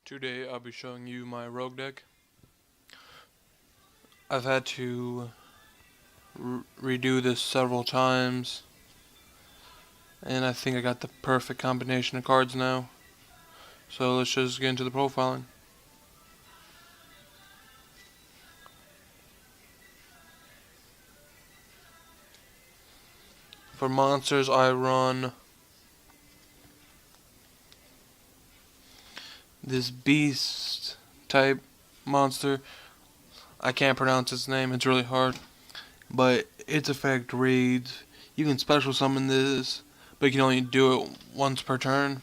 Today I'll be showing you my rogue deck. I've had to redo this several times, and I think I got the perfect combination of cards now. So let's just get into the profiling. For monsters, I run this beast type monster. I can't pronounce its name, it's really hard. But its effect reads, you can special summon this, but you can only do it once per turn.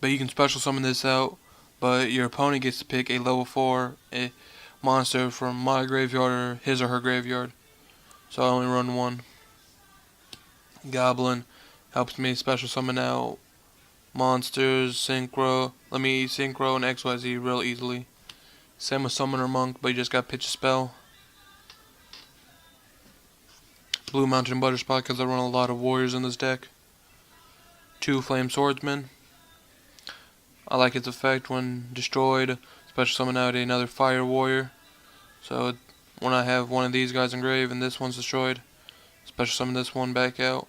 But you can special summon this out, but your opponent gets to pick a level 4 monster from my graveyard or his or her graveyard. So I only run one. Goblin helps me special summon out monsters, synchro. Let me synchro and XYZ real easily. Same with Summoner Monk, but you just got pitch a spell. Blue Mountain Butterspot because I run a lot of warriors in this deck. 2 Flame Swordsmen. I like its effect when destroyed. Special summon out another fire warrior. So when I have one of these guys engraved and this one's destroyed, special summon this one back out.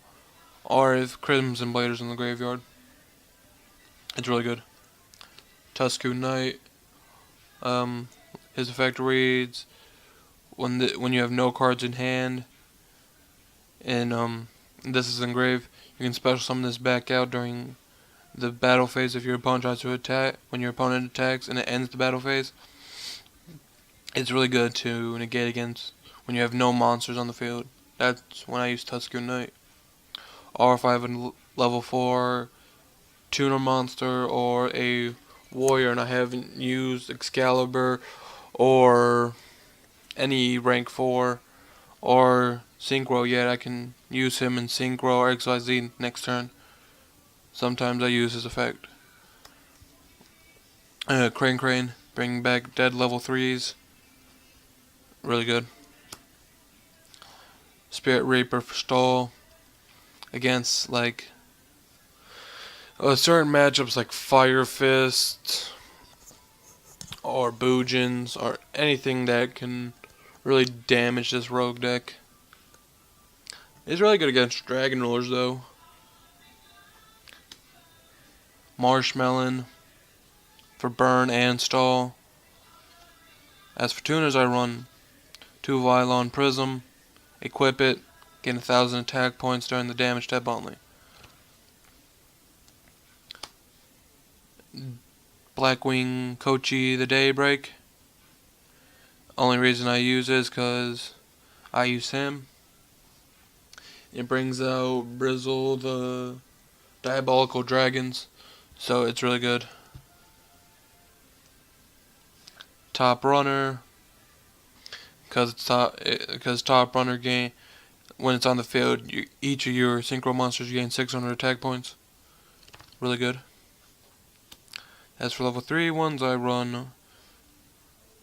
Or if Crimson Blade is in the graveyard. It's really good. Tusku Knight. His effect reads, when you have no cards in hand and this is engraved, you can special summon this back out during the battle phase if your opponent tries to attack. When your opponent attacks and it ends the battle phase, it's really good to negate against when you have no monsters on the field. That's when I use Tusku Knight. Or if I have a level 4 tuner monster or a warrior and I haven't used Excalibur or any rank 4 or Synchro yet, I can use him in Synchro or XYZ next turn. Sometimes I use his effect. Crane, bring back dead level 3s. Really good. Spirit Reaper for stall against like certain matchups like Fire Fist or Boojins or anything that can really damage this rogue deck. It's really good against Dragon Rulers though. Marshmelon for burn and stall. As for tuners, I run 2 Vylon Prism, equip it, gain 1,000 attack points during the damage step only. Blackwing Kochi the Daybreak. Only reason I use it is because I use him. It brings out Brizzle the Diabolical Dragons, so it's really good. Top Runner, because Top Runner gain when it's on the field. Each of your synchro monsters gain 600 attack points. Really good. As for level 3 ones, I run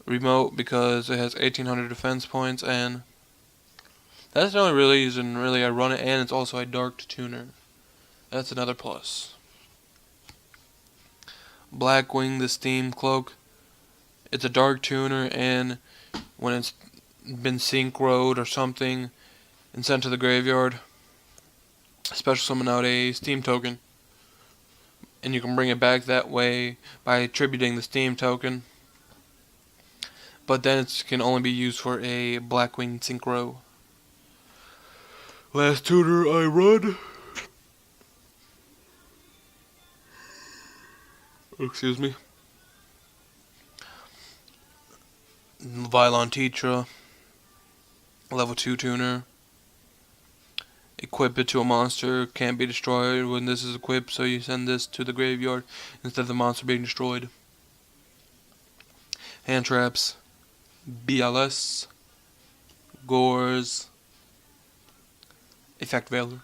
Remote because it has 1800 defense points, and that's the only reason really I run it, and it's also a dark tuner. That's another plus. Blackwing the Steam Cloak. It's a dark tuner, and when it's been synchroed or something and sent to the graveyard, special summon out a Steam token. And you can bring it back that way by attributing the Steam token. But then it can only be used for a Blackwing Synchro. Last tuner I run. Excuse me. Vylon Tetra. Level 2 tuner. Equip it to a monster. Can't be destroyed when this is equipped, so you send this to the graveyard instead of the monster being destroyed. Hand traps. BLS. Gores. Effect Veiler.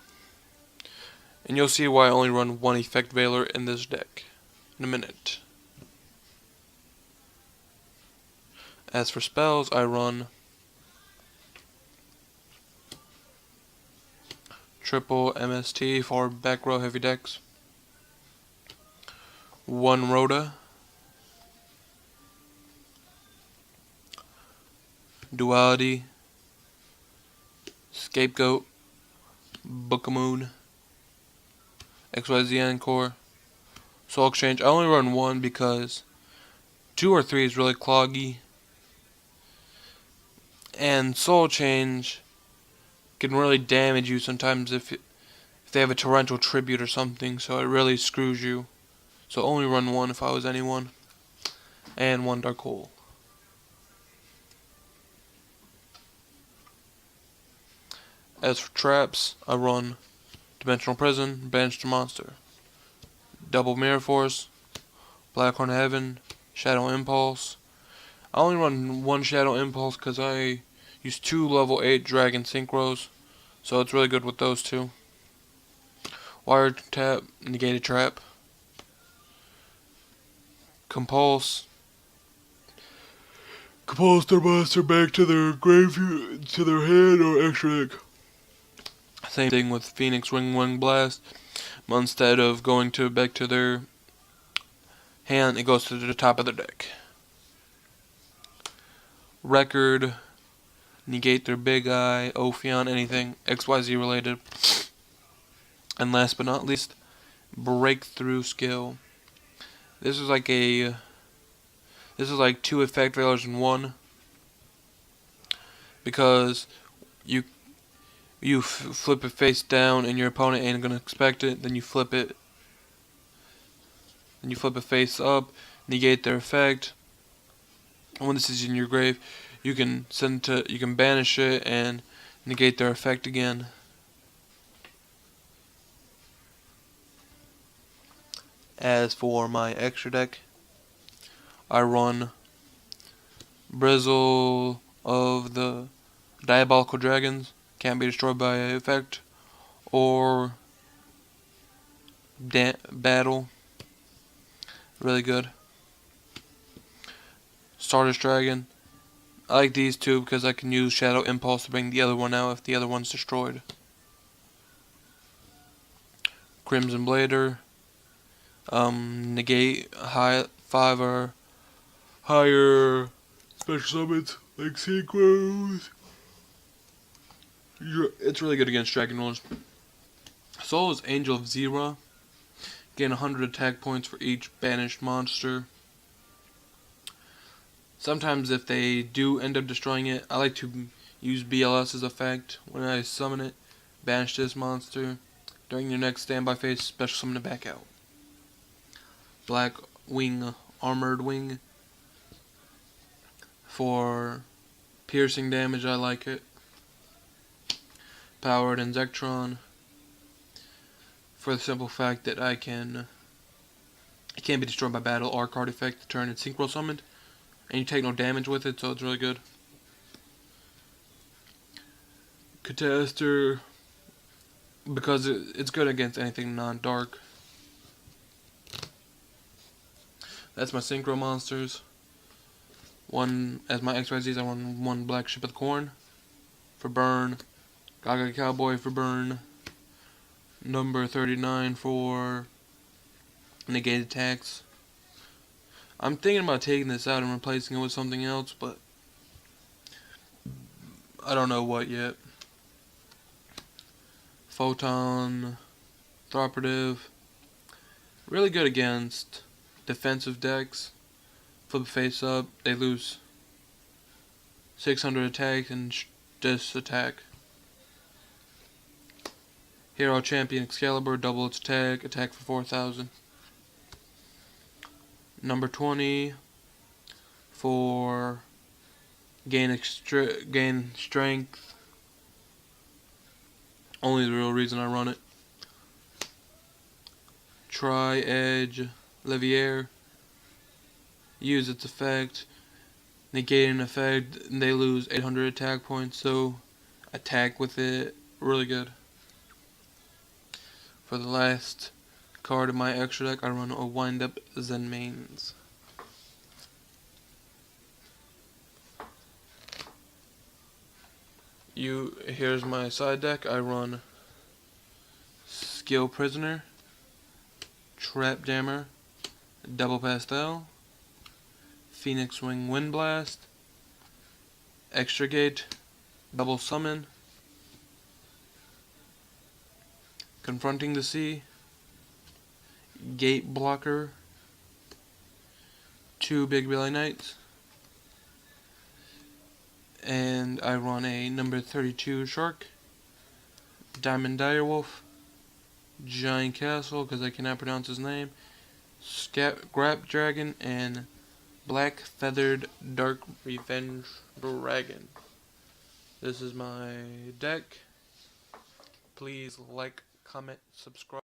And you'll see why I only run one Effect Veiler in this deck in a minute. As for spells, I run triple MST for back row heavy decks. 1 Rhoda Duality, Scapegoat, Book of Moon, XYZ Encore, Soul Exchange. I only run one because 2 or 3 is really cloggy, and Soul Change can really damage you sometimes if they have a torrential tribute or something, so it really screws you. So only run one if I was anyone, and 1 Dark Hole. As for traps, I run Dimensional Prison, Banished Monster, Double Mirror Force, Blackhorn Heaven, Shadow Impulse. I only run 1 Shadow Impulse because I use 2 level 8 Dragon Synchros, so it's really good with those 2. Wire Tap, Negated Trap, Compulse their monster back to their grave, to their hand or extra deck. Same thing with Phoenix Wing Blast. Instead of going back to their hand, it goes to the top of the deck. Record, negate their Big Eye, Ophion, anything XYZ related. And last but not least, Breakthrough Skill. This is like 2 effect failures in one, because you flip it face down and your opponent ain't gonna expect it. Then you flip it face up, negate their effect. And when this is in your grave, you can banish it and negate their effect again. As for my extra deck, I run Brizzle of the Diabolical Dragons, can't be destroyed by effect, or Battle, really good. Stardust Dragon, I like these 2 because I can use Shadow Impulse to bring the other one out if the other one's destroyed. Crimson Blader, negate 5 or higher special summons like Synchros. It's really good against Dragon Rollers. Soul is Angel of Zera. Gain 100 attack points for each banished monster. Sometimes if they do end up destroying it, I like to use BLS's effect. When I summon it, banish this monster. During your next standby phase, special summon it back out. Black Wing, Armored Wing. For piercing damage, I like it. Powered Inzectron, for the simple fact that it can't be destroyed by battle or card effect the turn it's synchro summoned, and you take no damage with it, so it's really good. Catastor, because it's good against anything non-dark. That's my synchro monsters. As my XYZs, I run 1 Black Ship of the Corn for burn, Gaga Cowboy for burn, number 39 for negate attacks. I'm thinking about taking this out and replacing it with something else, but I don't know what yet. Photon, Thoperative, really good against defensive decks. Flip face up, they lose 600 attack and just attack. Hero Champion Excalibur, double its attack for 4,000. Number 20 for gain strength. Only the real reason I run it. Tri-Edge Levier. Use its effect. Negate an effect, and they lose 800 attack points, so attack with it. Really good. For the last card of my extra deck, I run a Wind-Up Zenmaines. Here's my side deck. I run Skill Prisoner, Trap Jammer, Double Pastel, Phoenix Wing Wind Blast, Extricate, Double Summon, Confronting the Sea, Gate Blocker, 2 Big Belly Knights, and I run a number 32 Shark, Diamond Direwolf, Giant Castle because I cannot pronounce his name, Grap Dragon, and Black Feathered Dark Revenge Dragon. This is my deck. Please like, comment, subscribe.